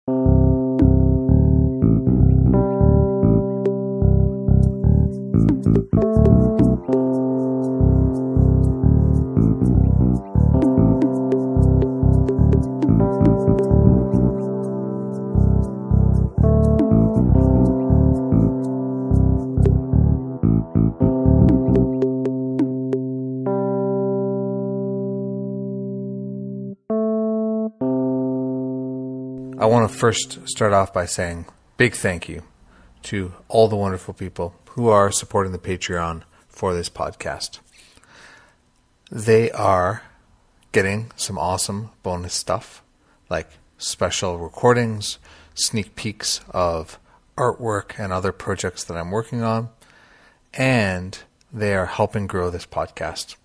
I want to first start off by saying big thank you to all the wonderful people who are supporting the Patreon for this podcast. They are getting some awesome bonus stuff like special recordings, sneak peeks of artwork and other projects that I'm working on, and they are helping grow this podcast.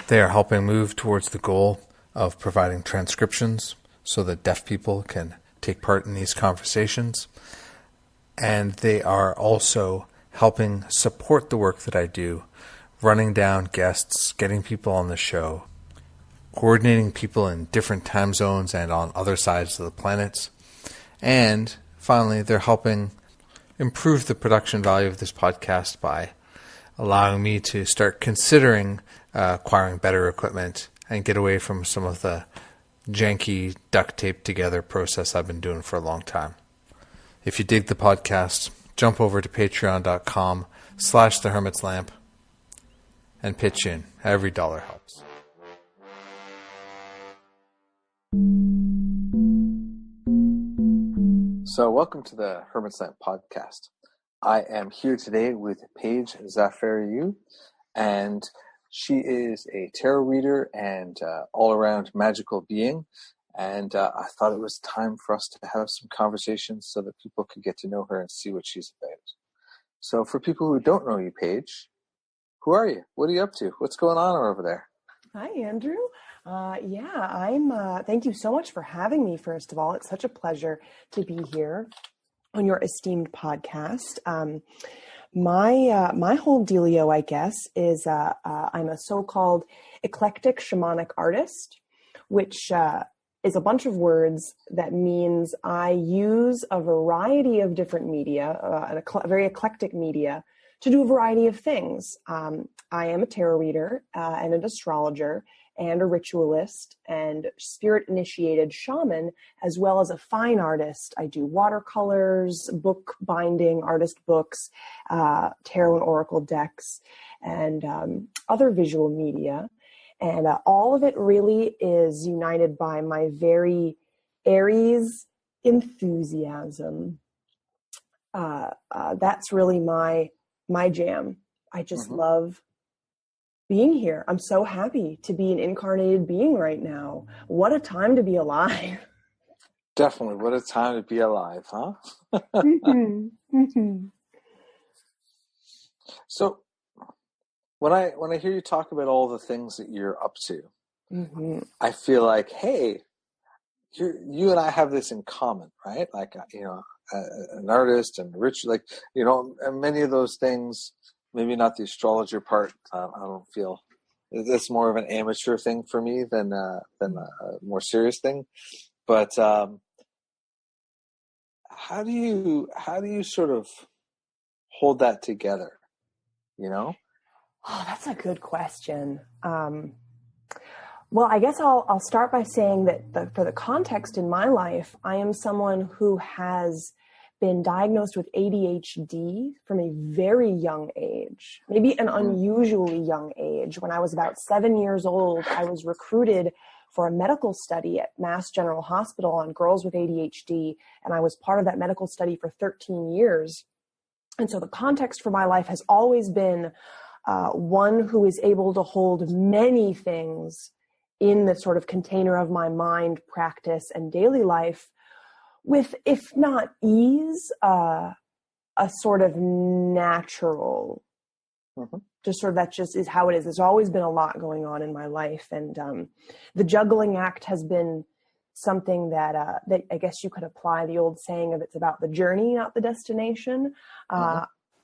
They are helping move towards the goal of providing transcriptions so that deaf people can take part in these conversations. And they are also helping support the work that I do, running down guests, getting people on the show, coordinating people in different time zones and on other sides of the planet. And finally, they're helping improve the production value of this podcast by allowing me to start considering acquiring better equipment and get away from some of the janky duct tape together process I've been doing for a long time. If you dig the podcast, jump over to patreon.com/thehermitslamp and pitch in. Every dollar helps. So welcome to the Hermit's Lamp podcast. I am here today with Paige and Zaferiou, and she is a tarot reader and all-around magical being, and I thought it was time for us to have some conversations so that people could get to know her and see what she's about. So for people who don't know you, Paige, who are you? What are you up to? What's going on over there? Hi, Andrew. I'm. Thank you so much for having me, first of all. It's such a pleasure to be here on your esteemed podcast. My whole dealio, I guess, is I'm a so-called eclectic shamanic artist, which is a bunch of words that means I use a variety of different media, very eclectic media, to do a variety of things. I am a tarot reader and an astrologer and a ritualist and spirit-initiated shaman, as well as a fine artist. I do watercolors, book binding, artist books, tarot and oracle decks, and other visual media. And all of it really is united by my very Aries enthusiasm. That's really my jam. I just love being here. I'm so happy to be an incarnated being right now. What a time to be alive. Definitely. What a time to be alive, huh? So when I hear you talk about all the things that you're up to, I feel like, hey, you and I have this in common, right? Like, an artist and a rich, and many of those things, maybe not the astrologer part. I don't feel it's more of an amateur thing for me than a more serious thing. But how do you sort of hold that together? Oh, that's a good question. Well, I guess I'll start by saying that for the context in my life, I am someone who has been diagnosed with ADHD from a very young age, maybe an unusually young age. When I was about 7 years old, I was recruited for a medical study at Mass General Hospital on girls with ADHD, and I was part of that medical study for 13 years. And so the context for my life has always been one who is able to hold many things in the sort of container of my mind, practice, and daily life with, if not ease, a sort of natural, just sort of that just is how it is. There's always been a lot going on in my life. And the juggling act has been something that I guess you could apply the old saying of it's about the journey, not the destination.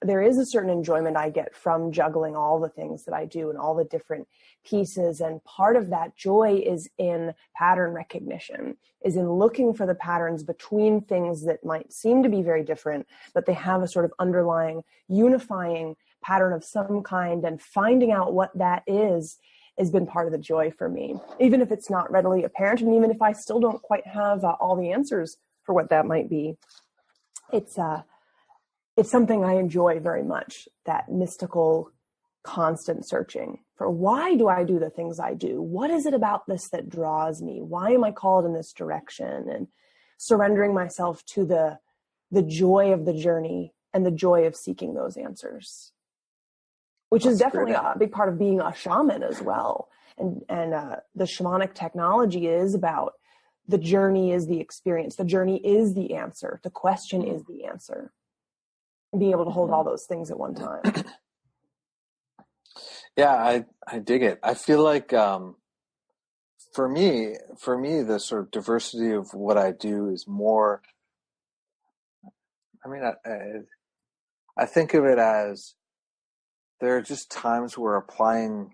there is a certain enjoyment I get from juggling all the things that I do and all the different pieces. And part of that joy is in pattern recognition, is in looking for the patterns between things that might seem to be very different, but they have a sort of underlying unifying pattern of some kind, and finding out what that is has been part of the joy for me, even if it's not readily apparent. And even if I still don't quite have all the answers for what that might be, it's something I enjoy very much, that mystical, constant searching for, why do I do the things I do? What is it about this that draws me? Why am I called in this direction? And surrendering myself to the joy of the journey and the joy of seeking those answers, which is definitely a big part of being a shaman as well. And the shamanic technology is about the journey is the experience. The journey is the answer. The question is the answer. Being able to hold all those things at one time. Yeah, I dig it. I feel like for me, the sort of diversity of what I do is more. I mean, I think of it as there are just times where applying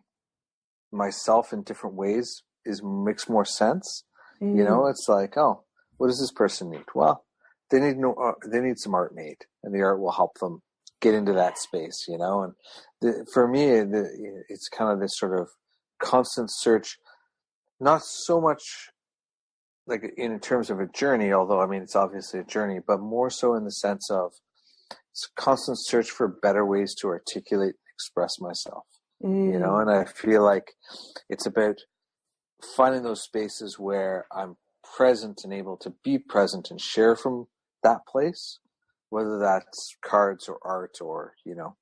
myself in different ways makes more sense. You know, it's like, oh, what does this person need? Well, they need some art made, and the art will help them get into that space, you know. And for me, it's kind of this sort of constant search, not so much like in terms of a journey, although I mean it's obviously a journey, but more so in the sense of it's a constant search for better ways to articulate and express myself, you know. And I feel like it's about finding those spaces where I'm present and able to be present and share from that place, whether that's cards or art or, you know,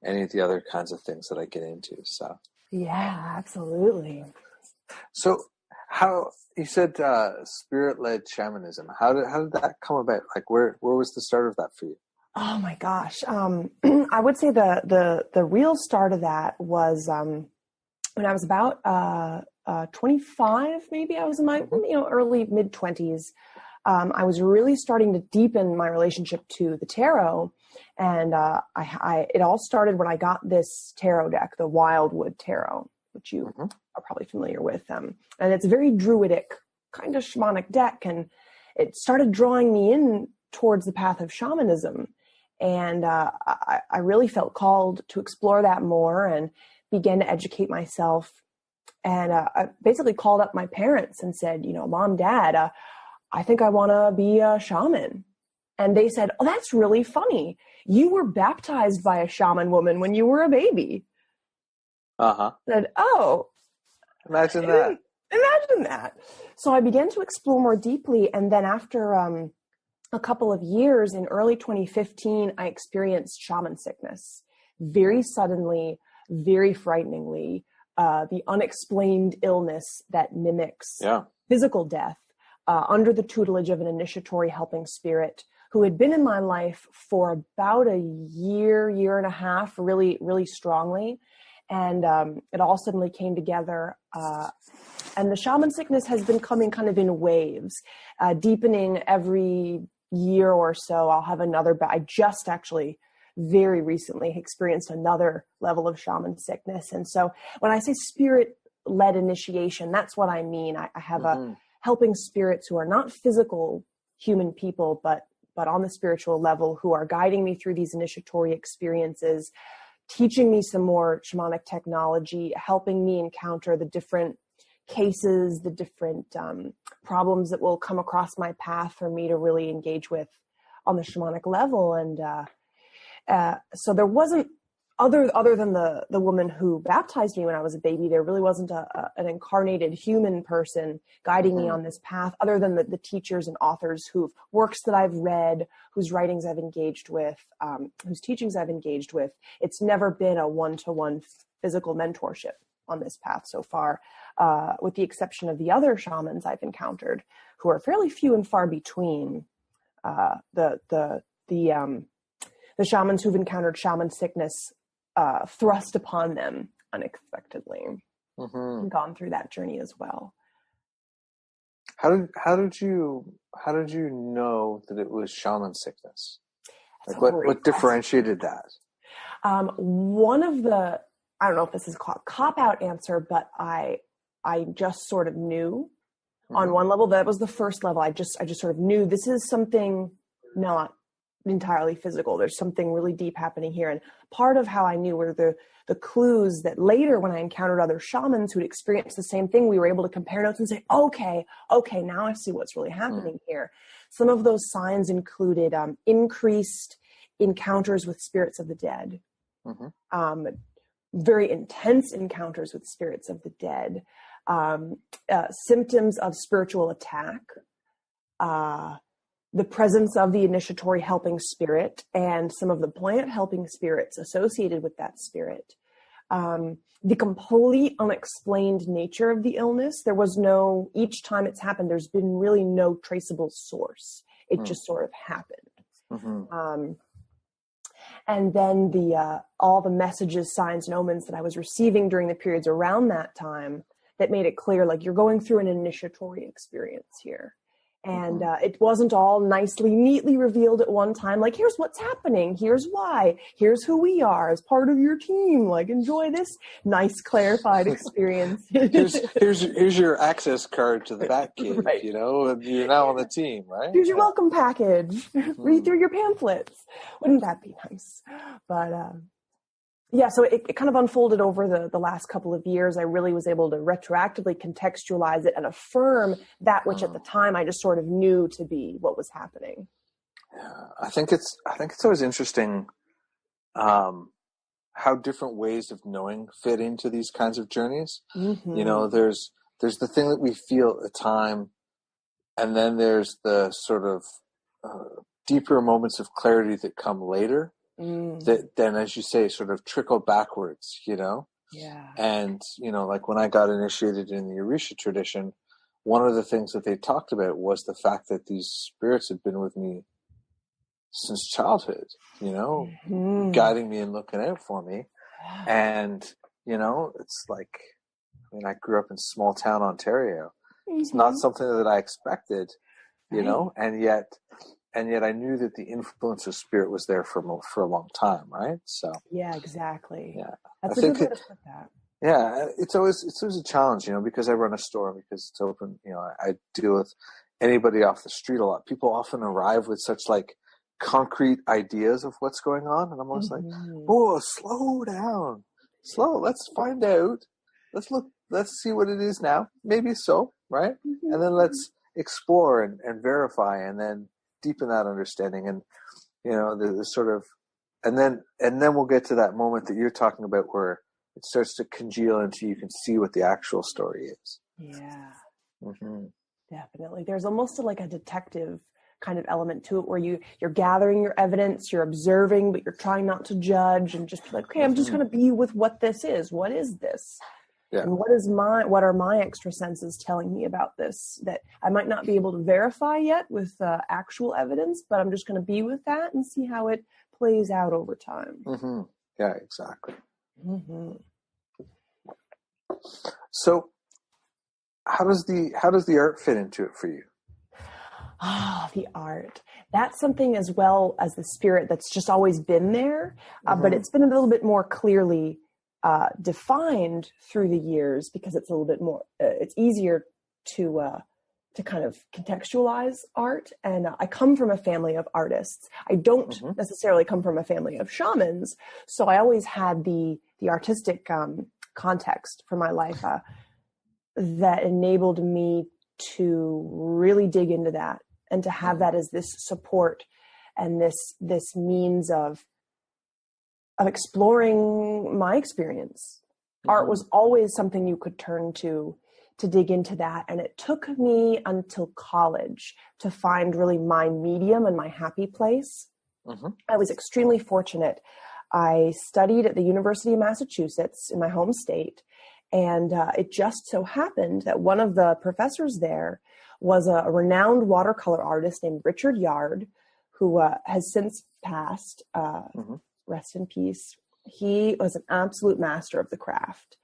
any of the other kinds of things that I get into. So yeah, absolutely. So how you said spirit-led shamanism, how did that come about? Like where was the start of that for you? Oh my gosh. I would say the real start of that was when I was about 25, maybe. I was in my early mid-20s. I was really starting to deepen my relationship to the tarot, and it all started when I got this tarot deck, the Wildwood Tarot, which you are probably familiar with. And it's a very druidic, kind of shamanic deck, and it started drawing me in towards the path of shamanism. And I really felt called to explore that more and began to educate myself. And I basically called up my parents and said, you know, Mom, Dad, I think I want to be a shaman. And they said, oh, that's really funny. You were baptized by a shaman woman when you were a baby. I said, oh. Imagine that. Imagine that. So I began to explore more deeply. And then after a couple of years, in early 2015, I experienced shaman sickness. Very suddenly, very frighteningly, the unexplained illness that mimics physical death, under the tutelage of an initiatory helping spirit who had been in my life for about a year and a half, really, really strongly. And it all suddenly came together. And the shaman sickness has been coming kind of in waves, deepening every year or so. I'll have another, but I just actually very recently experienced another level of shaman sickness. And so when I say spirit-led initiation, that's what I mean. I have a helping spirits who are not physical human people, but on the spiritual level, who are guiding me through these initiatory experiences, teaching me some more shamanic technology, helping me encounter the different cases, the different problems that will come across my path for me to really engage with on the shamanic level. And so there wasn't, other than the woman who baptized me when I was a baby, there really wasn't an incarnated human person guiding me on this path, other than the teachers and authors whose works that I've read, whose writings I've engaged with, whose teachings I've engaged with. It's never been a one-to-one physical mentorship on this path so far, with the exception of the other shamans I've encountered, who are fairly few and far between. The shamans who've encountered shaman sickness thrust upon them unexpectedly, and gone through that journey as well. How did you know that it was shaman sickness? Like what differentiated that? One of the, I don't know if this is called cop-out answer, but I just sort of knew on one level. That was the first level. I just sort of knew this is something not entirely physical. There's something really deep happening here. And part of how I knew were the clues that later when I encountered other shamans who'd experienced the same thing, we were able to compare notes and say, okay, now I see what's really happening here. Some of those signs included increased encounters with spirits of the dead, very intense encounters with spirits of the dead, symptoms of spiritual attack, the presence of the initiatory helping spirit and some of the plant helping spirits associated with that spirit. The complete unexplained nature of the illness. There was no, each time it's happened, there's been really no traceable source. It just sort of happened. And then all the messages, signs, and omens that I was receiving during the periods around that time that made it clear, like, you're going through an initiatory experience here. And it wasn't all nicely, neatly revealed at one time. Like, here's what's happening. Here's why. Here's who we are as part of your team. Like, enjoy this nice, clarified experience. here's your access card to the Batcave, right. You know, and you're now on the team, right? Here's your welcome package. Read through your pamphlets. Wouldn't that be nice? But, yeah, so it kind of unfolded over the last couple of years. I really was able to retroactively contextualize it and affirm that which at the time I just sort of knew to be what was happening. Yeah, I think it's always interesting how different ways of knowing fit into these kinds of journeys. You know, there's the thing that we feel at the time, and then there's the sort of deeper moments of clarity that come later. That then, as you say, sort of trickle backwards, you know? Yeah. And, you know, like when I got initiated in the Orisha tradition, one of the things that they talked about was the fact that these spirits had been with me since childhood, you know, guiding me and looking out for me. And, you know, it's like, I mean, I grew up in small town Ontario. It's not something that I expected, you know, and yet I knew that the influence of spirit was there for a long time, right? So yeah, exactly. Yeah, that's a good way to put that. Yeah, it's always a challenge, you know, because I run a store, because it's open. You know, I deal with anybody off the street a lot. People often arrive with such like concrete ideas of what's going on, and I'm always like, "Oh, slow down, Let's find out. Let's see what it is now. Maybe so, right? And then let's explore and verify, and then deepen that understanding, and you know the sort of, and then we'll get to that moment that you're talking about where it starts to congeal into you can see what the actual story is. Yeah, definitely. There's almost like a detective kind of element to it, where you're gathering your evidence, you're observing, but you're trying not to judge, and just be like, okay, I'm just going to be with what this is. What is this? Yeah. And what are my extra senses telling me about this that I might not be able to verify yet with actual evidence, but I'm just going to be with that and see how it plays out over time. Yeah, exactly. So how does the art fit into it for you? Oh, the art. That's something as well as the spirit that's just always been there, but it's been a little bit more clearly defined through the years, because it's a little bit more, it's easier to kind of contextualize art. And I come from a family of artists. I don't necessarily come from a family of shamans. So I always had the artistic context for my life that enabled me to really dig into that and to have that as this support and this means of exploring my experience. Art was always something you could turn to dig into that. And it took me until college to find really my medium and my happy place. I was extremely fortunate. I studied at the University of Massachusetts in my home state. And it just so happened that one of the professors there was a renowned watercolor artist named Richard Yard, who has since passed. Rest in peace. He was an absolute master of the craft,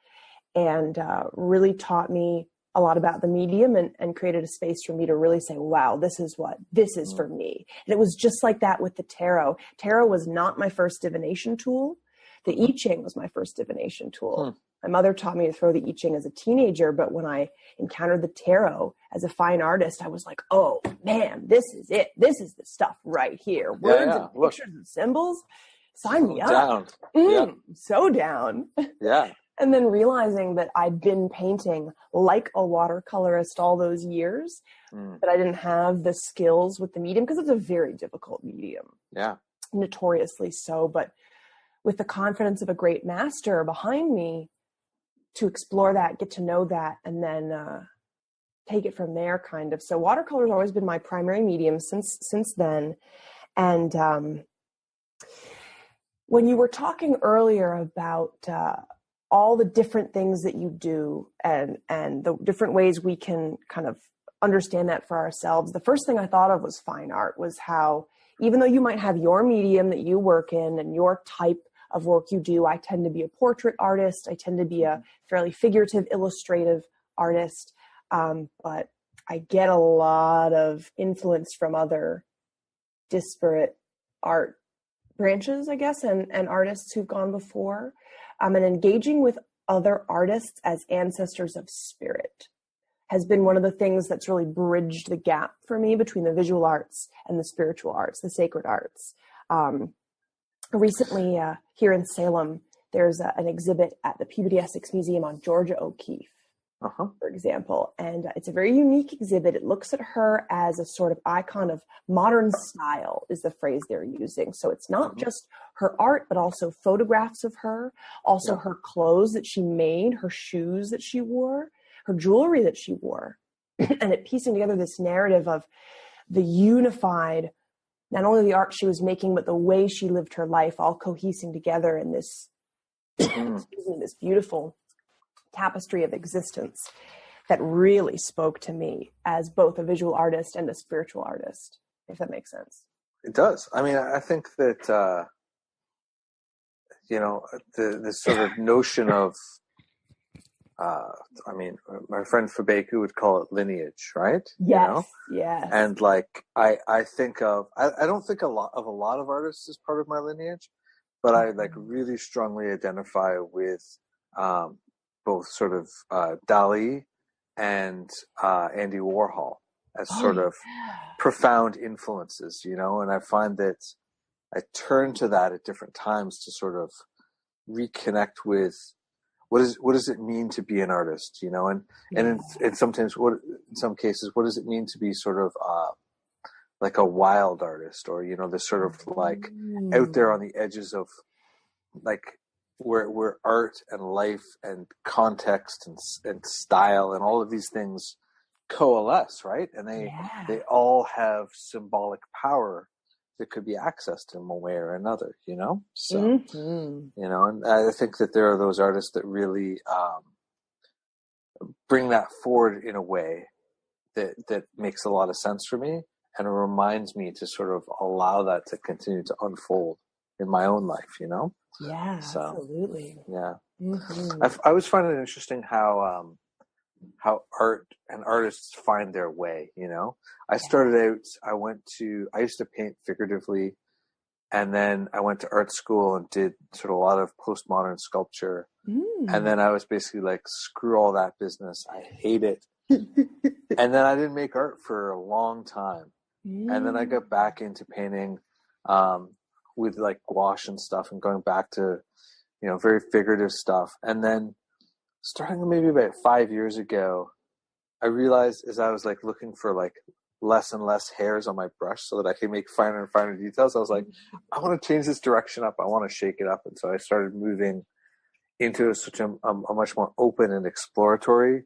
and really taught me a lot about the medium and created a space for me to really say, wow, this is for me. And it was just like that with the tarot. Tarot was not my first divination tool. The I Ching was my first divination tool. My mother taught me to throw the I Ching as a teenager, but when I encountered the tarot as a fine artist, I was like, oh man, this is it. This is the stuff right here. Words and pictures and symbols. Sign me up. So down. Yeah. And then realizing that I'd been painting like a watercolorist all those years, but I didn't have the skills with the medium because it's a very difficult medium. Yeah. Notoriously so. But with the confidence of a great master behind me to explore that, get to know that, and then take it from there kind of. So watercolor has always been my primary medium since then. And when you were talking earlier about all the different things that you do and the different ways we can kind of understand that for ourselves, the first thing I thought of was fine art, was how even though you might have your medium that you work in and your type of work you do, I tend to be a portrait artist. I tend to be a fairly figurative, illustrative artist. But I get a lot of influence from other disparate art branches, I guess, and artists who've gone before. And engaging with other artists as ancestors of spirit has been one of the things that's really bridged the gap for me between the visual arts and the spiritual arts, the sacred arts. Recently, here in Salem, there's an exhibit at the Peabody Essex Museum on Georgia O'Keeffe, for example. And it's a very unique exhibit. It looks at her as a sort of icon of modern style, is the phrase they're using. So it's not just her art, but also photographs of her, also her clothes that she made, her shoes that she wore, her jewelry that she wore, and it piecing together this narrative of the unified, not only the art she was making, but the way she lived her life, all cohesing together in this, this beautiful tapestry of existence that really spoke to me as both a visual artist and a spiritual artist, if that makes sense. It does. I mean, I think that, the sort of notion of, my friend Fabeku would call it lineage, right? Yes, yes. And like, I think of, I don't think a lot of artists as part of my lineage, but I like really strongly identify with both sort of Dali and Andy Warhol as sort of profound influences, and I find that I turn to that at different times to sort of reconnect with what does it mean to be an artist, and in some cases, what does it mean to be sort of like a wild artist, or this sort of like out there on the edges of like where art and life and context and style and all of these things coalesce, right? And they all have symbolic power that could be accessed in one way or another, So, and I think that there are those artists that really bring that forward in a way that makes a lot of sense for me, and it reminds me to sort of allow that to continue to unfold in my own life, Yeah, So, absolutely. Yeah. I always find it interesting how art and artists find their way, I started out, I used to paint figuratively, and then I went to art school and did sort of a lot of postmodern sculpture. And then I was basically like, screw all that business. I hate it. And then I didn't make art for a long time. And then I got back into painting, with like gouache and stuff, and going back to, very figurative stuff. And then starting maybe about 5 years ago, I realized as I was like looking for like less and less hairs on my brush so that I could make finer and finer details, I was like, I want to change this direction up. I want to shake it up. And so I started moving into such a much more open and exploratory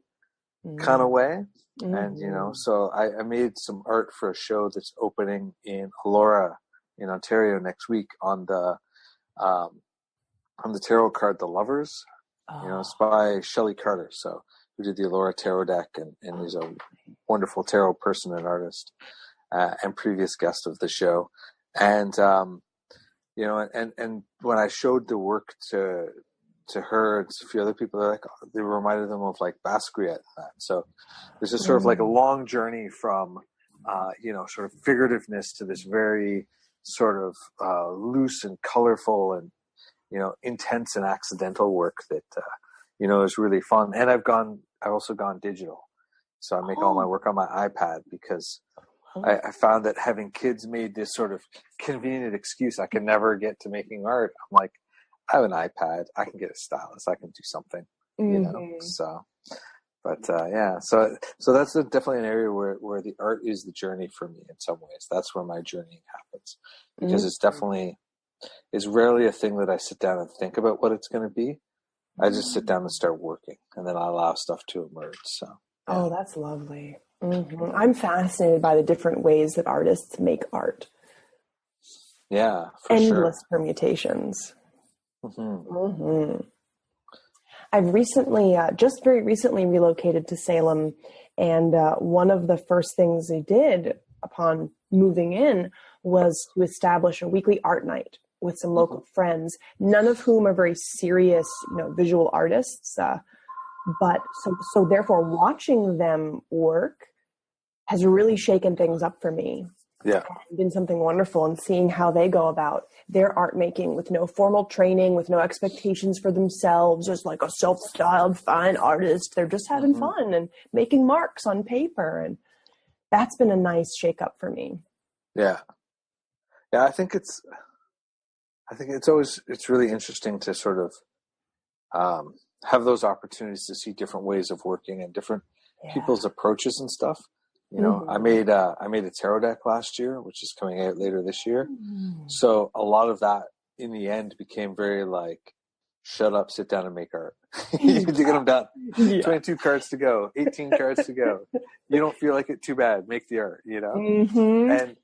kind of way. And, so I made some art for a show that's opening in Elora in Ontario next week on the tarot card, The Lovers. It's by Shelley Carter. So who did the Elora tarot deck and is a wonderful tarot person and artist, and previous guest of the show. And, and when I showed the work to to her and a few other people, they're like, they reminded them of like Basquiat and that. So there's just sort of like a long journey from, sort of figurativeness to this very sort of loose and colorful and, intense and accidental work that, is really fun. And I've also gone digital. So I make all my work on my iPad because I found that having kids made this sort of convenient excuse. I can never get to making art. I'm like, I have an iPad. I can get a stylus. I can do something, So, but so that's definitely an area where the art is the journey for me in some ways. That's where my journey happens because it's rarely a thing that I sit down and think about what it's going to be. I just sit down and start working, and then I allow stuff to emerge. So, yeah. Oh, that's lovely. Mm-hmm. I'm fascinated by the different ways that artists make art. Yeah, for endless permutations. Mm-hmm. Mm-hmm. I've recently, just very recently, relocated to Salem, and one of the first things I did upon moving in was to establish a weekly art night with some local friends, none of whom are very serious, visual artists. But so therefore, watching them work has really shaken things up for me. Yeah. It's been something wonderful, and seeing how they go about their art making with no formal training, with no expectations for themselves, just like a self-styled fine artist. They're just having fun and making marks on paper. And that's been a nice shake up for me. Yeah. Yeah. I think it's really interesting to sort of, have those opportunities to see different ways of working and different people's approaches and stuff. I made a tarot deck last year, which is coming out later this year. So a lot of that in the end became very like, shut up, sit down and make art. You get them done. 22 cards to go, 18 cards to go. You don't feel like it, too bad. Make the art, And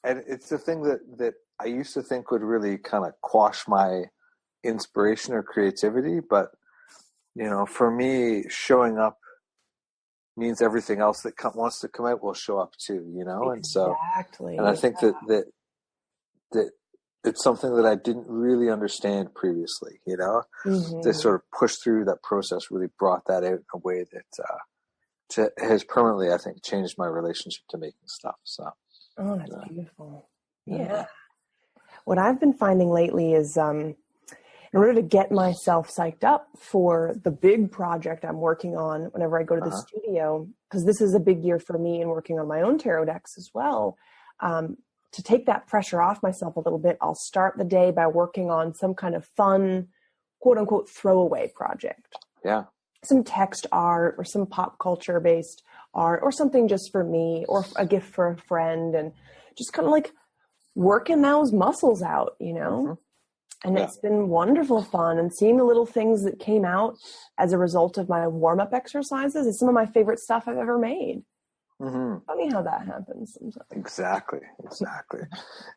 it's the thing that I used to think would really kind of quash my inspiration or creativity. But, for me, showing up means everything else that wants to come out will show up too, And so, and I think that it's something that I didn't really understand previously, To sort of push through that process really brought that out in a way that has permanently, I think, changed my relationship to making stuff. So, oh, that's beautiful. Yeah. What I've been finding lately is, in order to get myself psyched up for the big project I'm working on whenever I go to the studio, because this is a big year for me in working on my own tarot decks as well, to take that pressure off myself a little bit, I'll start the day by working on some kind of fun, quote unquote, throwaway project. Yeah. Some text art or some pop culture based art or something just for me or a gift for a friend, and just kind of like working those muscles out, And it's been wonderful fun, and seeing the little things that came out as a result of my warm-up exercises is some of my favorite stuff I've ever made. Funny how that happens sometimes. Exactly.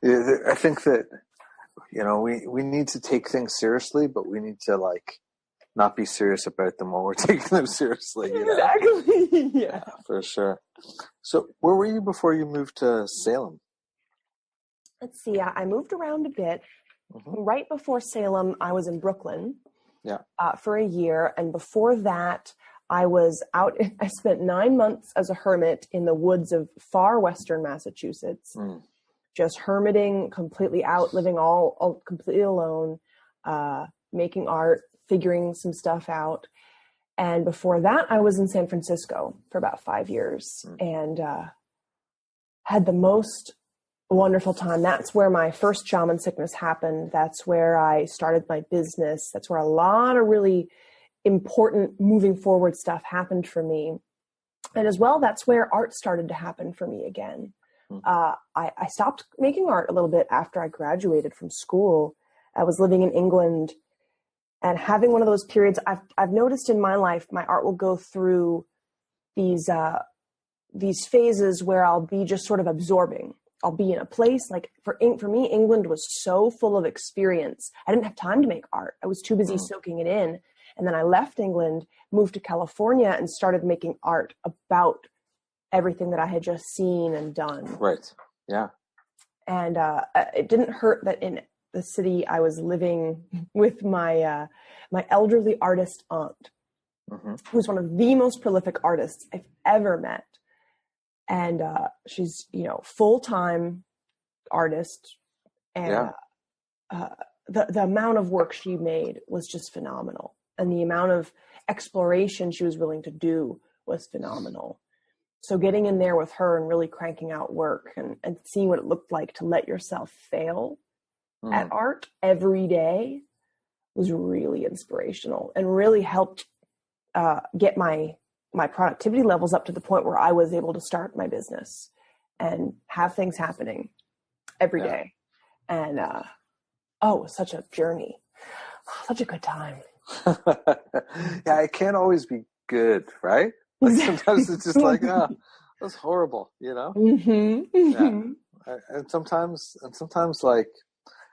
I think that, we need to take things seriously, but we need to not be serious about them while we're taking them seriously. Exactly. Yeah, for sure. So where were you before you moved to Salem? Let's see. I moved around a bit. Right before Salem, I was in Brooklyn for a year. And before that, I was out. I spent 9 months as a hermit in the woods of far western Massachusetts, just hermiting completely out, living all completely alone, making art, figuring some stuff out. And before that, I was in San Francisco for about 5 years and had the most wonderful time. That's where my first shaman sickness happened. That's where I started my business. That's where a lot of really important moving forward stuff happened for me. And as well, that's where art started to happen for me again. I stopped making art a little bit after I graduated from school. I was living in England and having one of those periods. I've noticed in my life, my art will go through these phases where I'll be just sort of absorbing. I'll be in a place like for me, England was so full of experience. I didn't have time to make art. I was too busy soaking it in. And then I left England, moved to California, and started making art about everything that I had just seen and done. Right. Yeah. And it didn't hurt that in the city, I was living with my my elderly artist aunt, who's one of the most prolific artists I've ever met. And she's, full-time artist. And the amount of work she made was just phenomenal. And the amount of exploration she was willing to do was phenomenal. So getting in there with her and really cranking out work and seeing what it looked like to let yourself fail at art every day was really inspirational and really helped get my productivity levels up to the point where I was able to start my business and have things happening every day. And it was such a journey, such a good time. Yeah, it can't always be good, right? Like sometimes it's just like, that's horrible, Yeah. And sometimes like,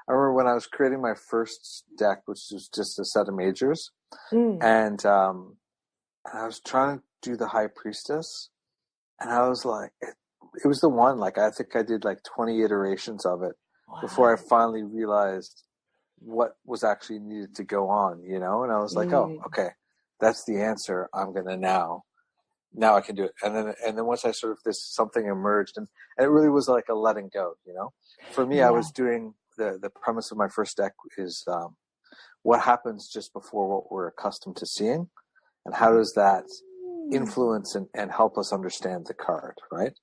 I remember when I was creating my first deck, which was just a set of majors, and I was trying to do the High Priestess, and I was like, it was the one, like, I think I did like 20 iterations of it before I finally realized what was actually needed to go on, and I was like, oh, okay, that's the answer. I'm going to now I can do it. And then once I sort of, something emerged, and it really was like a letting go, For me, I was doing the premise of my first deck is what happens just before what we're accustomed to seeing, and how does that influence and help us understand the card, right?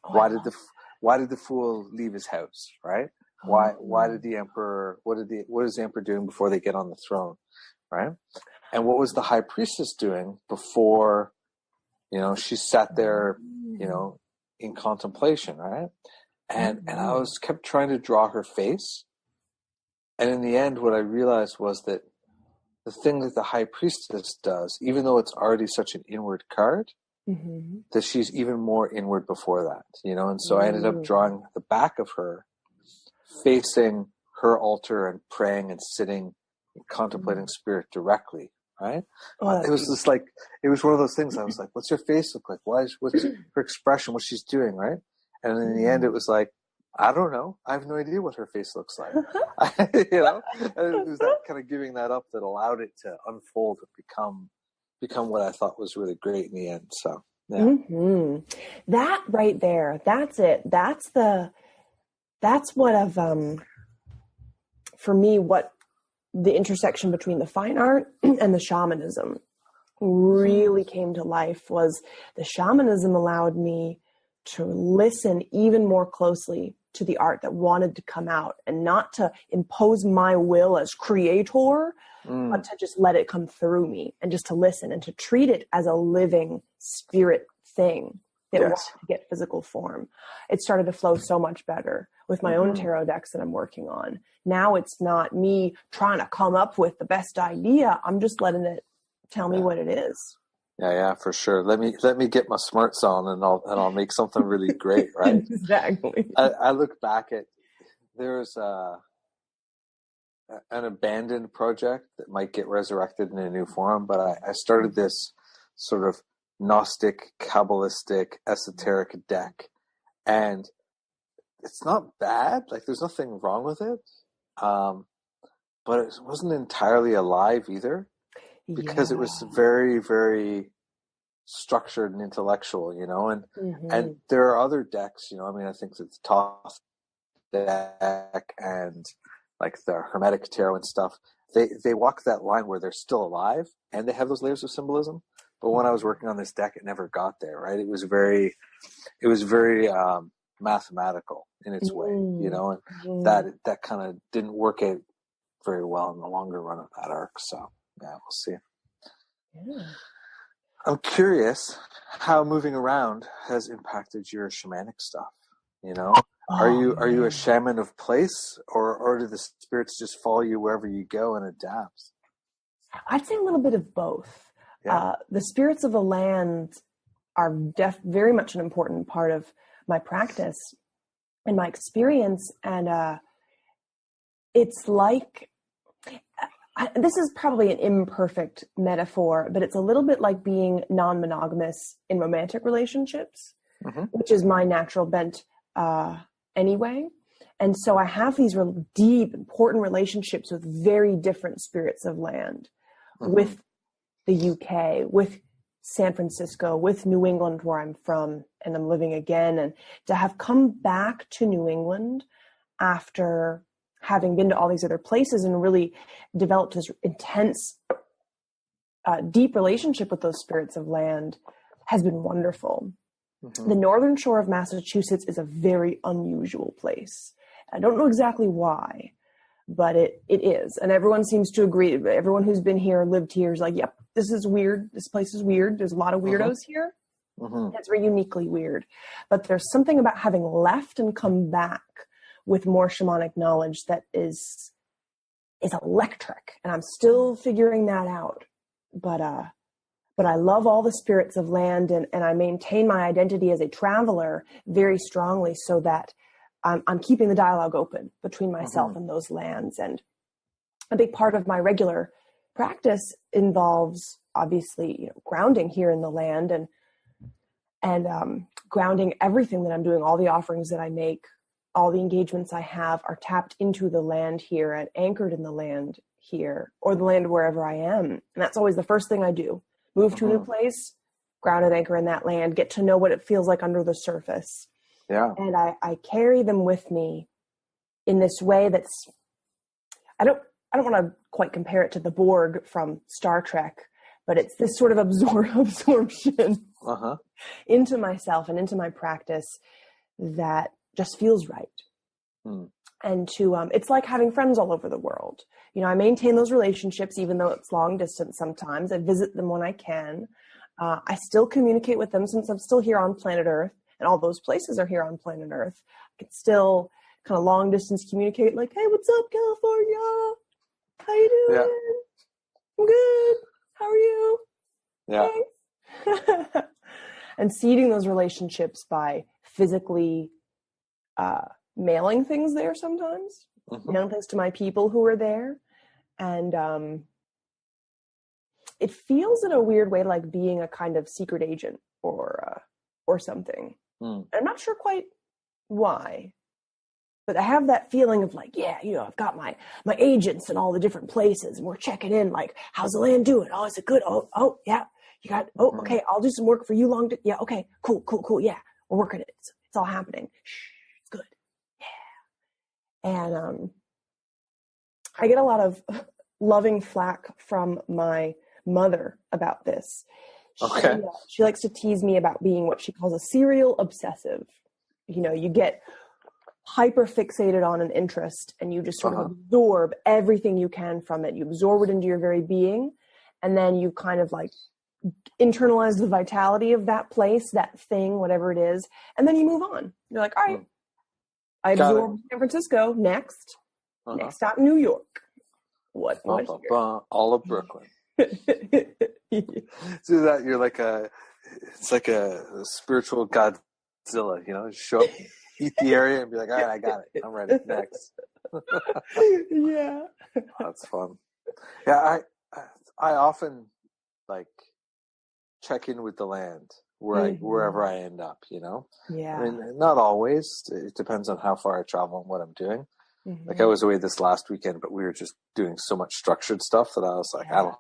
Why did the fool leave his house, right? Why did the emperor, what is the emperor doing before they get on the throne, right? And what was the High Priestess doing before, she sat there, in contemplation, right? And I kept trying to draw her face. And in the end, what I realized was that the thing that the High Priestess does, even though it's already such an inward card, that she's even more inward before that, And so I ended up drawing the back of her facing her altar and praying and sitting and contemplating spirit directly, right? It was just like, it was one of those things. I was like, what's her face look like? What's her expression? What she's doing, right? And in the end, it was like, I don't know. I have no idea what her face looks like. And it was that kind of giving that up that allowed it to unfold and become what I thought was really great in the end. So, yeah. That right there, that's it. That's what for me, what the intersection between the fine art and the shamanism really came to life was the shamanism allowed me to listen even more closely to the art that wanted to come out and not to impose my will as creator, but to just let it come through me and just to listen and to treat it as a living spirit thing that wanted to get physical form. It started to flow so much better with my own tarot decks that I'm working on. Now it's not me trying to come up with the best idea. I'm just letting it tell me what it is. Yeah, for sure. Let me get my smarts on and I'll make something really great, right? Exactly. I look back at, there's an abandoned project that might get resurrected in a new form, but I started this sort of Gnostic, Kabbalistic, esoteric deck, and it's not bad. Like, there's nothing wrong with it, but it wasn't entirely alive either, because it was very, very structured and intellectual, and there are other decks, I think that the Thoth deck and like the Hermetic tarot and stuff, they walk that line where they're still alive and they have those layers of symbolism. But when I was working on this deck, it never got there, right? It was very mathematical in its way, and that kind of didn't work out very well in the longer run of that arc. So yeah, we'll see. Yeah. I'm curious how moving around has impacted your shamanic stuff. Are you a shaman of place, or do the spirits just follow you wherever you go and adapt? I'd say a little bit of both. Yeah. The spirits of the land are very much an important part of my practice and my experience. And it's like, this is probably an imperfect metaphor, but it's a little bit like being non-monogamous in romantic relationships, which is my natural bent anyway. And so I have these real deep, important relationships with very different spirits of land, with the UK, with San Francisco, with New England, where I'm from and I'm living again. And to have come back to New England after having been to all these other places and really developed this intense, deep relationship with those spirits of land has been wonderful. The northern shore of Massachusetts is a very unusual place. I don't know exactly why, but it is. And everyone seems to agree. Everyone who's been here, lived here is like, yep, this is weird. This place is weird. There's a lot of weirdos here. It's very uniquely weird. But there's something about having left and come back with more shamanic knowledge that is electric. And I'm still figuring that out. But I love all the spirits of land, and I maintain my identity as a traveler very strongly so that I'm keeping the dialogue open between myself and those lands. And a big part of my regular practice involves obviously, grounding here in the land and grounding everything that I'm doing. All the offerings that I make, all the engagements I have are tapped into the land here and anchored in the land here, or the land wherever I am. And that's always the first thing I do. Move to a new place, ground and anchor in that land, get to know what it feels like under the surface. Yeah. And I carry them with me in this way that's, I don't want to quite compare it to the Borg from Star Trek, but it's this sort of absorption into myself and into my practice that just feels right. And it's like having friends all over the world. I maintain those relationships, even though it's long distance sometimes. I visit them when I can. I still communicate with them since I'm still here on planet Earth, and all those places are here on planet Earth. I can still kind of long distance communicate like, hey, what's up, California? How you doing? Yeah. I'm good. How are you? Yeah. Hey. And seeding those relationships by physically mailing things there sometimes, mailing things to my people who are there. And it feels in a weird way like being a kind of secret agent or something. I'm not sure quite why, but I have that feeling of like, yeah, I've got my agents in all the different places, and we're checking in like, how's the land doing? Oh, is it good? Oh, yeah. You got, okay, I'll do some work for you yeah, okay, cool. Yeah, we're working it. It's all happening. Shh, it's good. Yeah. And I get a lot of loving flack from my mother about this. She likes to tease me about being what she calls a serial obsessive. You get hyper fixated on an interest and you just sort of absorb everything you can from it. You absorb it into your very being, and then you kind of like internalize the vitality of that place, that thing, whatever it is, and then you move on. You're like, all right, I absorbed San Francisco. Next stop, New York. What here? All of Brooklyn. So that you're like it's like a spiritual Godzilla, just show up, eat the area, and be like, all right, I got it. I'm ready. Next. Yeah. That's fun. Yeah, I often like check in with the land wherever I end up, Yeah. I mean, not always. It depends on how far I travel and what I'm doing. Like I was away this last weekend, but we were just doing so much structured stuff that I was like, I don't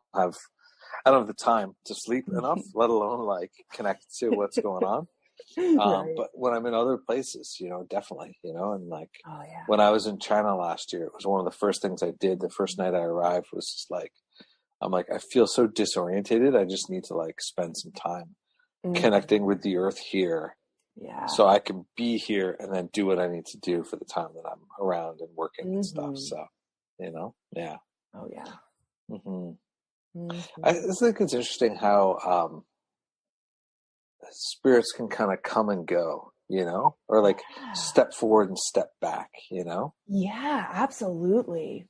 have the time to sleep enough, let alone like connect to what's going on. Right. But when I'm in other places, definitely, and like when I was in China last year, it was one of the first things I did. The first night I arrived was just like, I'm like, I feel so disorientated. I just need to like spend some time connecting with the earth here. Yeah. So I can be here and then do what I need to do for the time that I'm around and working and stuff. So, yeah. Oh yeah. I think it's interesting how spirits can kind of come and go, or like step forward and step back, Yeah, absolutely.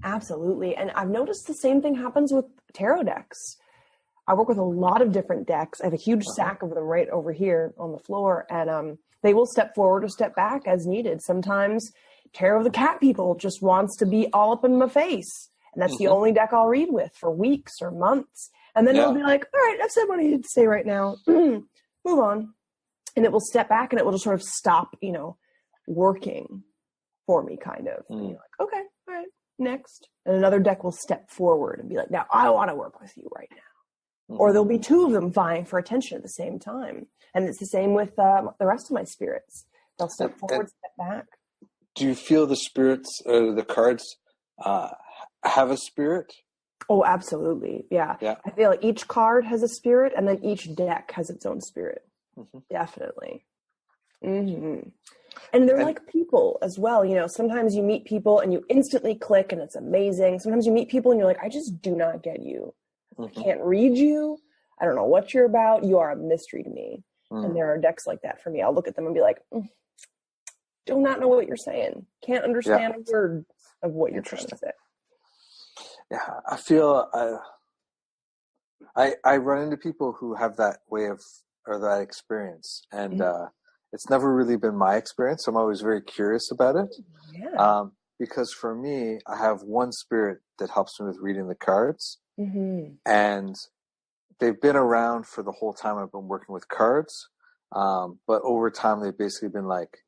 Absolutely. And I've noticed the same thing happens with tarot decks. I work with a lot of different decks. I have a huge stack of them right over here on the floor, and they will step forward or step back as needed. Sometimes Tarot of the Cat people just wants to be all up in my face, and that's the only deck I'll read with for weeks or months. And then it'll be like, all right, I've said what I needed to say right now. Move on. And it will step back and it will just sort of stop, working. for me, kind of. And you're like, okay, all right, next. And another deck will step forward and be like, now I want to work with you right now. Or there'll be two of them vying for attention at the same time. And it's the same with the rest of my spirits. They'll step forward, step back. Do you feel the spirits, the cards, have a spirit? Oh, absolutely. Yeah. I feel like each card has a spirit, and then each deck has its own spirit. Definitely. And they're like people as well. You know, sometimes you meet people and you instantly click and it's amazing. Sometimes you meet people and you're like, I just do not get you. I can't read you. I don't know what you're about. You are a mystery to me. And there are decks like that for me. I'll look at them and be like, do not know what you're saying. Can't understand a word of what you're trying to say. Yeah, I feel I run into people who have that way of, or that experience, and it's never really been my experience. So I'm always very curious about it. Because for me, I have one spirit that helps me with reading the cards, and they've been around for the whole time I've been working with cards. But over time, they've basically been like,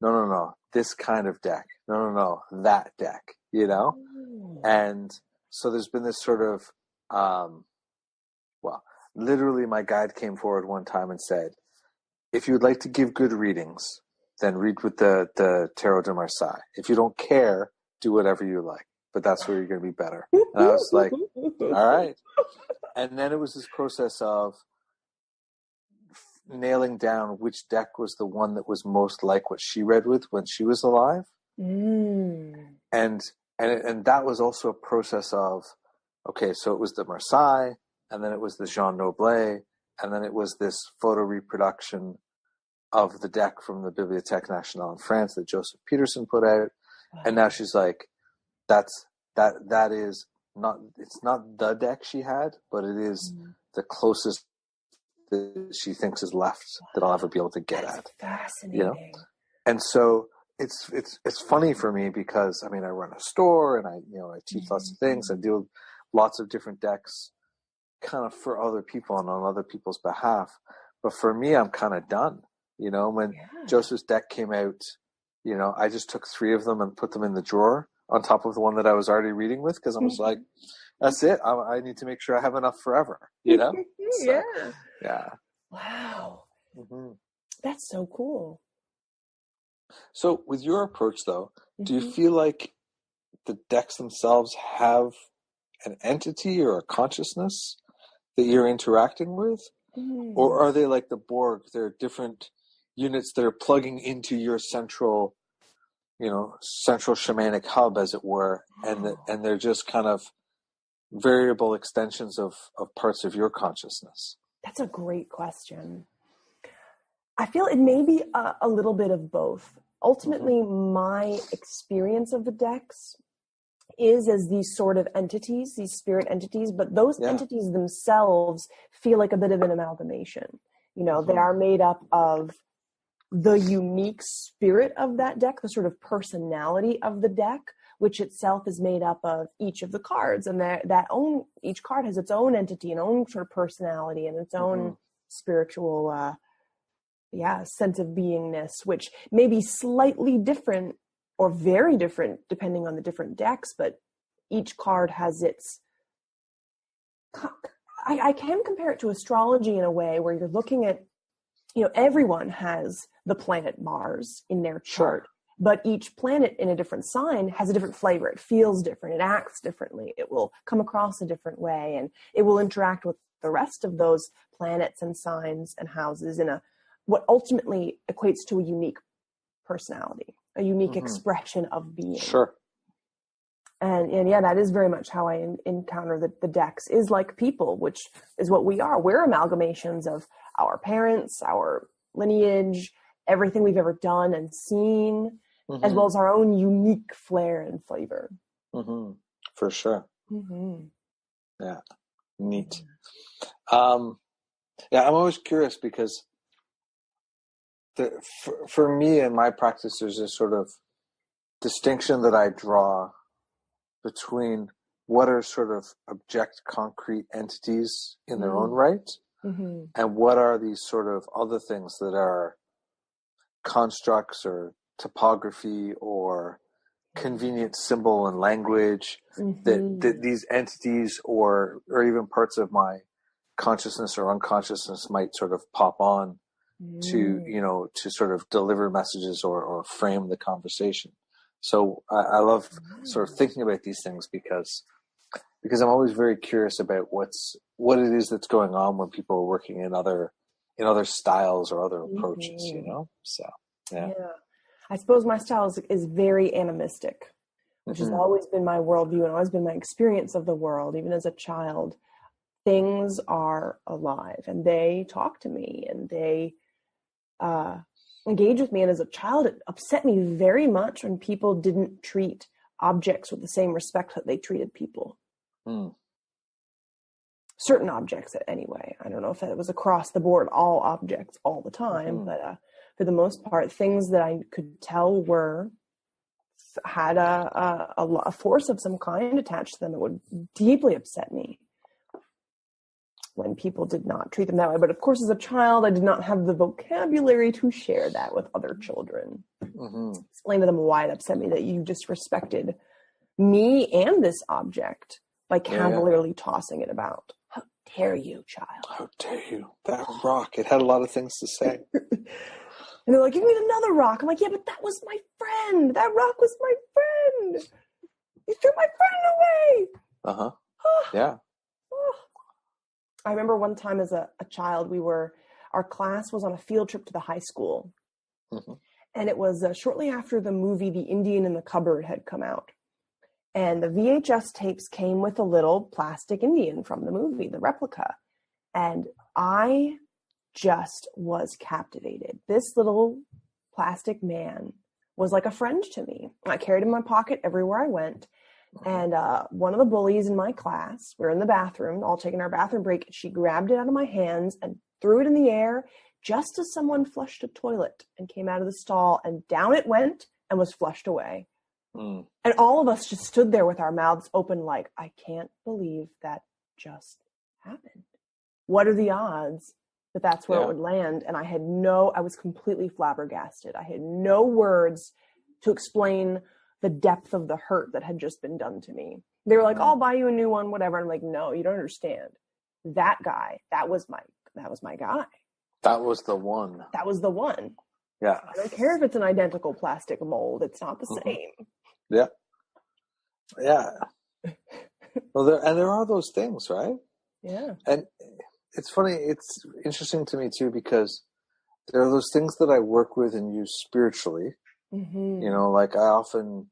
no, this kind of deck. No, that deck, you know? And so there's been this sort of, literally my guide came forward one time and said, if you'd like to give good readings, then read with the Tarot de Marseille. If you don't care, do whatever you like. But that's where you're going to be better. And I was like, all right. And then it was this process of nailing down which deck was the one that was most like what she read with when she was alive. And that was also a process of, okay, so it was the Marseille, and then it was the Jean Noblet, and then it was this photo reproduction of the deck from the Bibliothèque Nationale in France that Joseph Peterson put out. And now she's like, that is not, it's not the deck she had, but it is the closest that she thinks is left that I'll ever be able to get at. Fascinating. You know? And so it's funny for me because, I mean, I run a store and I teach lots of things. I do lots of different decks kind of for other people and on other people's behalf. But for me, I'm kind of done. You know, when Joseph's deck came out, you know, I just took 3 of them and put them in the drawer on top of the one that I was already reading with, because I was like, that's it. I need to make sure I have enough forever, you know? So, yeah. Wow. That's so cool. So with your approach, though, do you feel like the decks themselves have an entity or a consciousness that you're interacting with? Or are they like the Borg? They're different units that are plugging into your central shamanic hub, as it were, and they're just kind of variable extensions of parts of your consciousness? That's a great question. I feel it may be a little bit of both. Ultimately, my experience of the decks is as these sort of entities, these spirit entities, but those entities themselves feel like a bit of an amalgamation. You know, they are made up of the unique spirit of that deck, the sort of personality of the deck, which itself is made up of each of the cards, and each card has its own entity, and own sort of personality, and its own spiritual, sense of beingness, which may be slightly different or very different depending on the different decks, but each card has its. I can compare it to astrology in a way where you're looking at, you know, everyone has the planet Mars in their chart, but each planet in a different sign has a different flavor. It feels different. It acts differently. It will come across a different way, and it will interact with the rest of those planets and signs and houses in what ultimately equates to a unique personality, a unique expression of being. And that is very much how I encounter the decks, is like people, which is what we are. We're amalgamations of our parents, our lineage, everything we've ever done and seen, as well as our own unique flair and flavor. For sure. Yeah. Neat. I'm always curious because for me in my practice, there's this sort of distinction that I draw between what are sort of object concrete entities in their own right, and what are these sort of other things that are constructs or topography or convenient symbol and language Mm-hmm. that these entities or even parts of my consciousness or unconsciousness might sort of pop on to, to sort of deliver messages or frame the conversation. So I love sort of thinking about these things because I'm always very curious about what it is that's going on when people are working in other styles or other approaches, So, yeah. I suppose my style is very animistic, which has always been my worldview and always been my experience of the world, even as a child. Things are alive and they talk to me and they engage with me. And as a child, it upset me very much when people didn't treat objects with the same respect that they treated people. Certain objects, anyway. I don't know if it was across the board, all objects all the time, but for the most part, things that I could tell had a force of some kind attached to them that would deeply upset me when people did not treat them that way. But of course, as a child, I did not have the vocabulary to share that with other children. Explain to them why it upset me that you disrespected me and this object by cavalierly tossing it about. How dare you, child? How dare you? That rock, it had a lot of things to say. And they're like, give me another rock. I'm like, yeah, but that was my friend. That rock was my friend. You threw my friend away. Yeah. I remember one time as a child, our class was on a field trip to the high school. And it was shortly after the movie The Indian in the Cupboard had come out. And the VHS tapes came with a little plastic Indian from the movie, the replica. And I just was captivated. This little plastic man was like a friend to me. I carried him in my pocket everywhere I went. And one of the bullies in my class, we were in the bathroom, all taking our bathroom break. She grabbed it out of my hands and threw it in the air just as someone flushed a toilet and came out of the stall, and down it went and was flushed away. And all of us just stood there with our mouths open like, I can't believe that just happened. What are the odds that that's where it would land? And I was completely flabbergasted. I had no words to explain the depth of the hurt that had just been done to me. They were like, I'll buy you a new one, whatever. And I'm like, no, you don't understand. That guy, that was my guy. That was the one. That was the one. Yeah. I don't care if it's an identical plastic mold. It's not the same. Yeah. Yeah. Well, there are those things, right? Yeah. And it's funny. It's interesting to me too, because there are those things that I work with and use spiritually. Like I often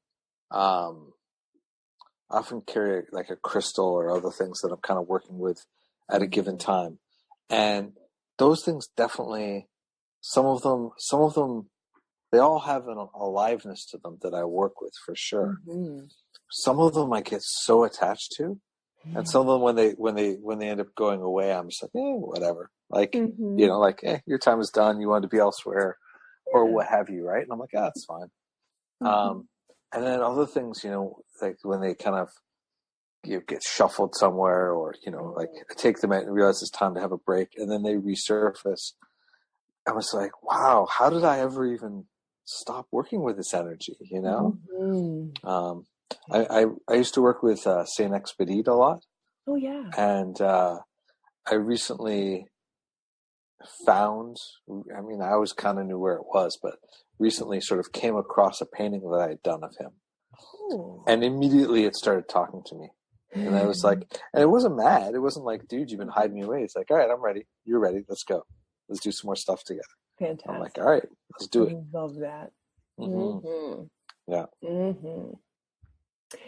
carry like a crystal or other things that I'm kind of working with at a given time. And those things definitely, some of them, they all have an aliveness to them that I work with for sure. Some of them I get so attached to, and some of them when they end up going away, I'm just like, whatever. Like, your time is done. You want to be elsewhere, or what have you, right? And I'm like, it's fine. And then other things, like when they kind of get shuffled somewhere, or like I take them out and realize it's time to have a break, and then they resurface. I was like, wow, how did I ever even stop working with this energy? I used to work with Saint Expedite a lot. Oh yeah. And I recently found, I always kind of knew where it was, but recently sort of came across a painting that I had done of him. Oh. And immediately it started talking to me. And I was like, and it wasn't mad. It wasn't like, dude, you've been hiding me away. It's like, all right, I'm ready. You're ready. Let's go. Let's do some more stuff together. Fantastic. I'm like, all right, let's do it. I love that. Yeah.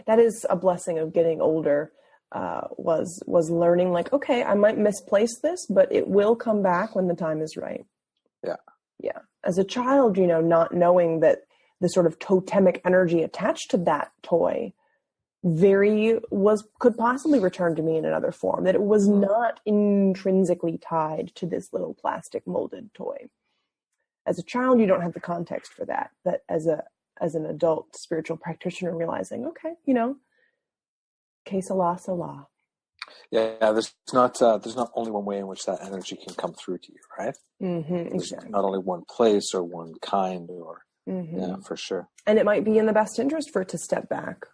That is a blessing of getting older. Was learning like, okay, I might misplace this, but it will come back when the time is right. Yeah. As a child, not knowing that the sort of totemic energy attached to that toy could possibly return to me in another form, that it was not intrinsically tied to this little plastic molded toy. As a child, you don't have the context for that. But as an adult spiritual practitioner, realizing, okay, que sera, sera. Yeah, there's not only one way in which that energy can come through to you, right? There's Exactly. not only one place or one kind or Yeah, for sure. And it might be in the best interest for it to step back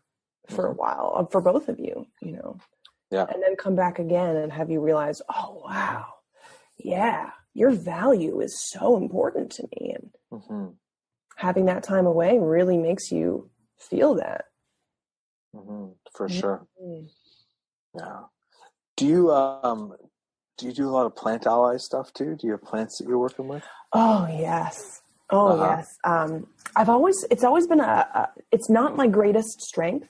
for a while, for both of you, Yeah. and then come back again and have you realize, oh, wow, yeah, your value is so important to me. And having that time away really makes you feel that. For sure. Yeah. Do you do a lot of plant ally stuff too? Do you have plants that you're working with? Oh, yes. Oh, yes. It's always been it's not my greatest strength.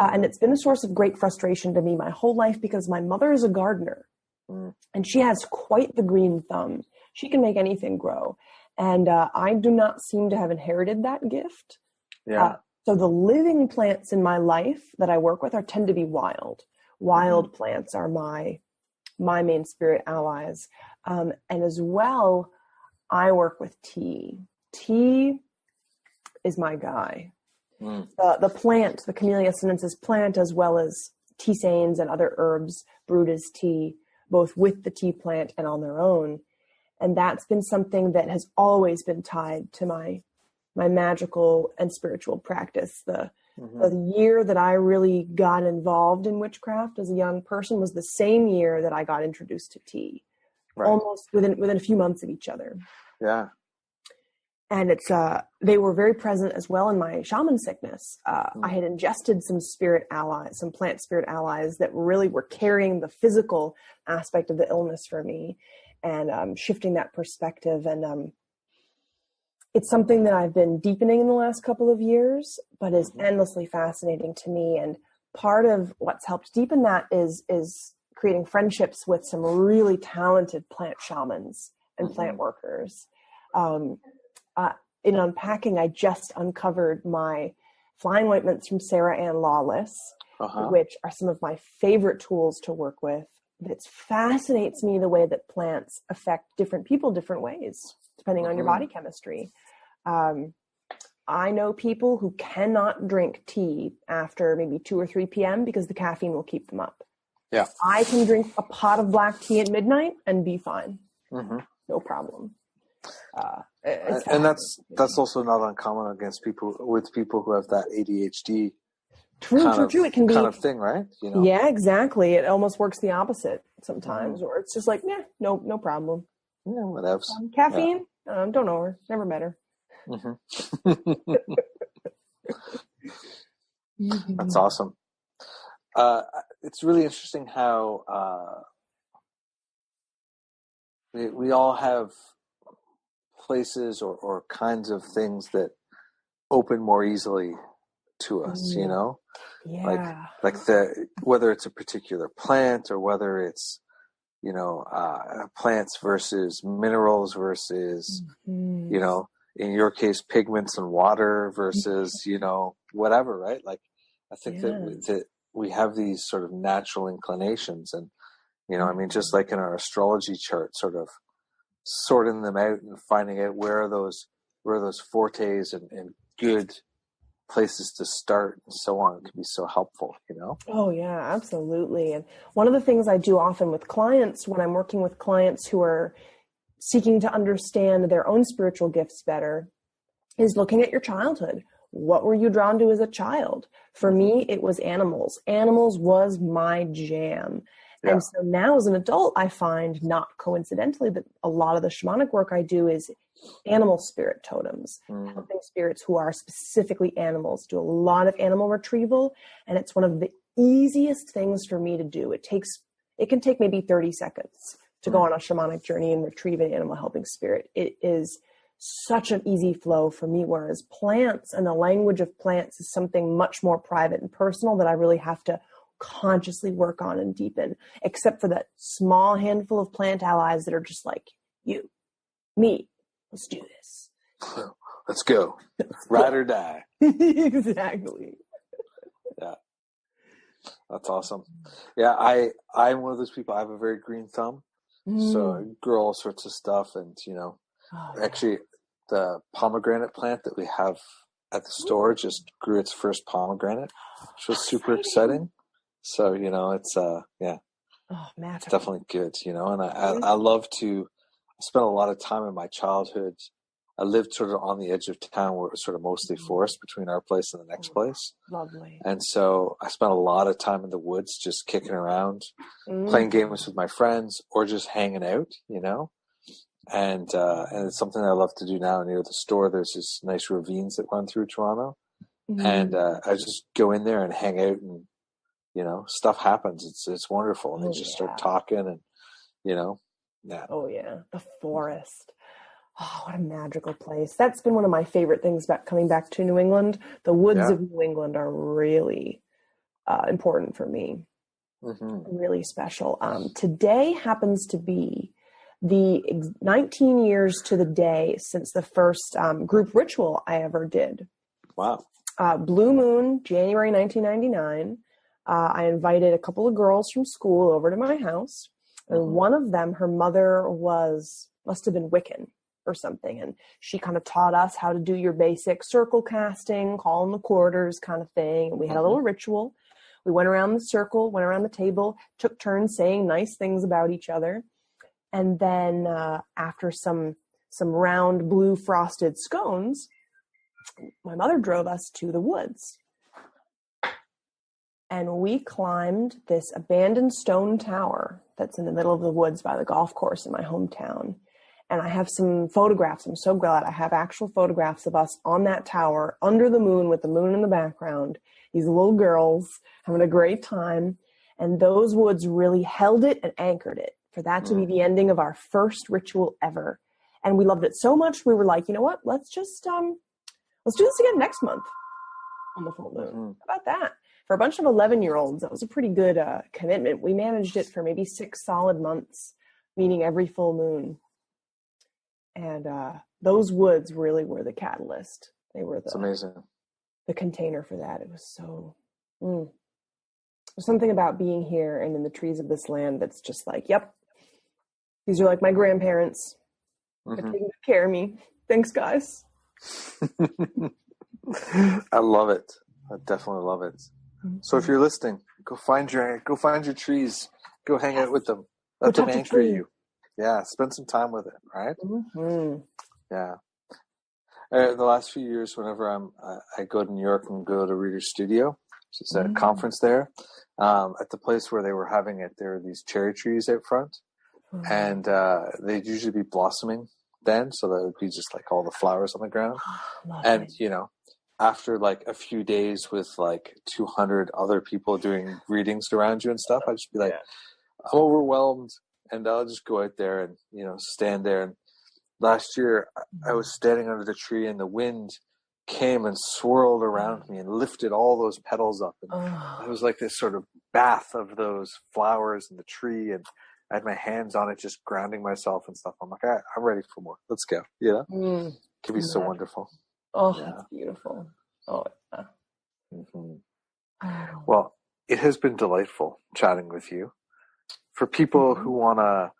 And it's been a source of great frustration to me my whole life because my mother is a gardener and she has quite the green thumb. She can make anything grow. And I do not seem to have inherited that gift. Yeah. So the living plants in my life that I work with tend to be wild. Wild plants are my main spirit allies. And as well, I work with tea. Tea is my guy. The plant, the Camellia sinensis plant, as well as tisanes and other herbs brewed as tea, both with the tea plant and on their own. And that's been something that has always been tied to my magical and spiritual practice. The year that I really got involved in witchcraft as a young person was the same year that I got introduced to tea, almost within a few months of each other. Yeah. And they were very present as well in my shaman sickness. I had ingested some spirit allies, some plant spirit allies that really were carrying the physical aspect of the illness for me and shifting that perspective. And it's something that I've been deepening in the last couple of years, but is endlessly fascinating to me. And part of what's helped deepen that is creating friendships with some really talented plant shamans and plant workers. In unpacking, I just uncovered my flying ointments from Sarah Ann Lawless, which are some of my favorite tools to work with. It fascinates me the way that plants affect different people different ways, depending on your body chemistry. I know people who cannot drink tea after maybe 2 or 3 p.m. because the caffeine will keep them up. Yeah. I can drink a pot of black tea at midnight and be fine. No problem. And that's also not uncommon against people who have that ADHD True. It can be kind of thing, right? Yeah, exactly. It almost works the opposite sometimes, or it's just like, no problem. Yeah, whatevs. Caffeine, don't know her. Never met her. That's awesome. It's really interesting how we all have places or kinds of things that open more easily to us, Yeah. like whether it's a particular plant or whether it's plants versus minerals versus in your case pigments and water versus whatever, right? Like I think that we have these sort of natural inclinations, and I mean, just like in our astrology chart, sort of sorting them out and finding out where are those fortes and good places to start and so on can be so helpful, Oh yeah, absolutely. And one of the things I do often with clients when I'm working with clients who are seeking to understand their own spiritual gifts better is looking at your childhood. What were you drawn to as a child? For me, it was animals. Animals was my jam. Yeah. And so now as an adult, I find, not coincidentally, that a lot of the shamanic work I do is animal spirit totems, helping spirits who are specifically animals, do a lot of animal retrieval. And it's one of the easiest things for me to do. It can take maybe 30 seconds to go on a shamanic journey and retrieve an animal helping spirit. It is such an easy flow for me, whereas plants and the language of plants is something much more private and personal that I really have to consciously work on and deepen, except for that small handful of plant allies that are just like, you, me, let's do this. Let's go. Ride or die. Exactly. Yeah. That's awesome. Yeah, I'm one of those people. I have a very green thumb. So I grow all sorts of stuff, and actually the pomegranate plant that we have at the store just grew its first pomegranate, which was super exciting. So, it's it's definitely good, and I love to spend a lot of time in my childhood I lived sort of on the edge of town where it was sort of mostly forest between our place and the next place. Lovely. And so I spent a lot of time in the woods just kicking around, playing games with my friends, or just hanging out, you know. And it's something I love to do now. Near the store, there's this nice ravines that run through Toronto. And I just go in there and hang out, and, you know, stuff happens. It's wonderful. And they just start talking, and, you know, yeah. Oh, yeah. The forest. Oh, what a magical place. That's been one of my favorite things about coming back to New England. The woods of New England are really important for me. Really special. Today happens to be the 19 years to the day since the first group ritual I ever did. Wow. Blue Moon, January 1999. I invited a couple of girls from school over to my house. And one of them, her mother must have been Wiccan or something. And she kind of taught us how to do your basic circle casting, call in the quarters kind of thing. And we had a little ritual. We went around the circle, went around the table, took turns saying nice things about each other. And then after some round blue frosted scones, my mother drove us to the woods. And we climbed this abandoned stone tower that's in the middle of the woods by the golf course in my hometown. And I have some photographs. I'm so glad I have actual photographs of us on that tower under the moon with the moon in the background. These little girls having a great time. And those woods really held it and anchored it for that to be the ending of our first ritual ever. And we loved it so much. We were like, you know what? Let's do this again next month on the full moon. How about that? For a bunch of 11-year-olds, that was a pretty good commitment. We managed it for maybe 6 solid months, meaning every full moon. And those woods really were the catalyst. They were It's amazing. The container for that. It was so... There's something about being here and in the trees of this land that's just like, yep, these are like my grandparents. They're taking good care of me. Thanks, guys. I love it. I definitely love it. So if you're listening, go find your trees. Go hang out with them. Let them anchor you. Yeah, spend some time with it, right? Yeah. The last few years, whenever I go to New York and go to Reader's Studio, which is a conference there, at the place where they were having it, there are these cherry trees out front, and they'd usually be blossoming then, so that would be just like all the flowers on the ground. And, you know, after like a few days with like 200 other people doing readings around you and stuff, I'd just be like, I'm overwhelmed. And I'll just go out there and, you know, stand there. And last year I was standing under the tree and the wind came and swirled around me and lifted all those petals up. And it was like this sort of bath of those flowers and the tree. And I had my hands on it, just grounding myself and stuff. I'm like, I'm ready for more. Let's go. You know? It can be so wonderful. Oh, that's beautiful. Oh, yeah. Well, it has been delightful chatting with you. For people who want to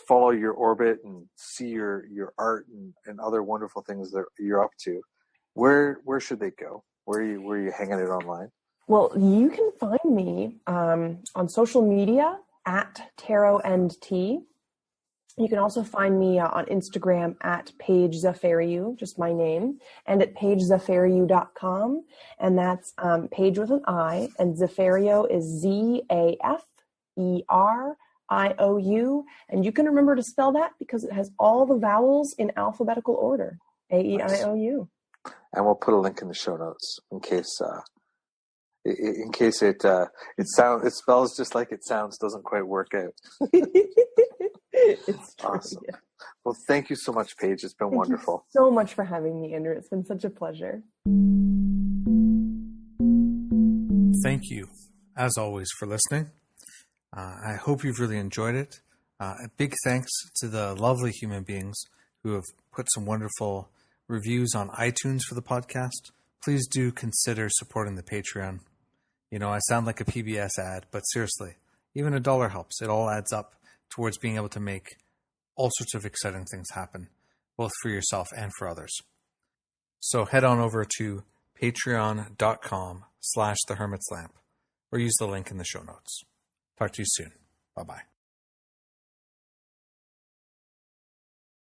follow your orbit and see your art and other wonderful things that you're up to, where should they go? Where are you hanging out online? Well, you can find me on social media at Tarot and Tea. You can also find me on Instagram at Paige Zaferiou, just my name, and at pagezaferiou.com. And that's Paige with an I, and Zaferiou is Zaferiou. And you can remember to spell that because it has all the vowels in alphabetical order. AEIOU. And we'll put a link in the show notes in case it spells just like it sounds, doesn't quite work out. It's true, awesome. Yeah. Well, thank you so much, Paige. It's been wonderful. Thank you so much for having me, Andrew. It's been such a pleasure. Thank you, as always, for listening. I hope you've really enjoyed it. A big thanks to the lovely human beings who have put some wonderful reviews on iTunes for the podcast. Please do consider supporting the Patreon. You know, I sound like a PBS ad, but seriously, even $1 helps. It all adds up towards being able to make all sorts of exciting things happen, both for yourself and for others. So head on over to patreon.com/thehermitslamp or use the link in the show notes. Talk to you soon. Bye-bye.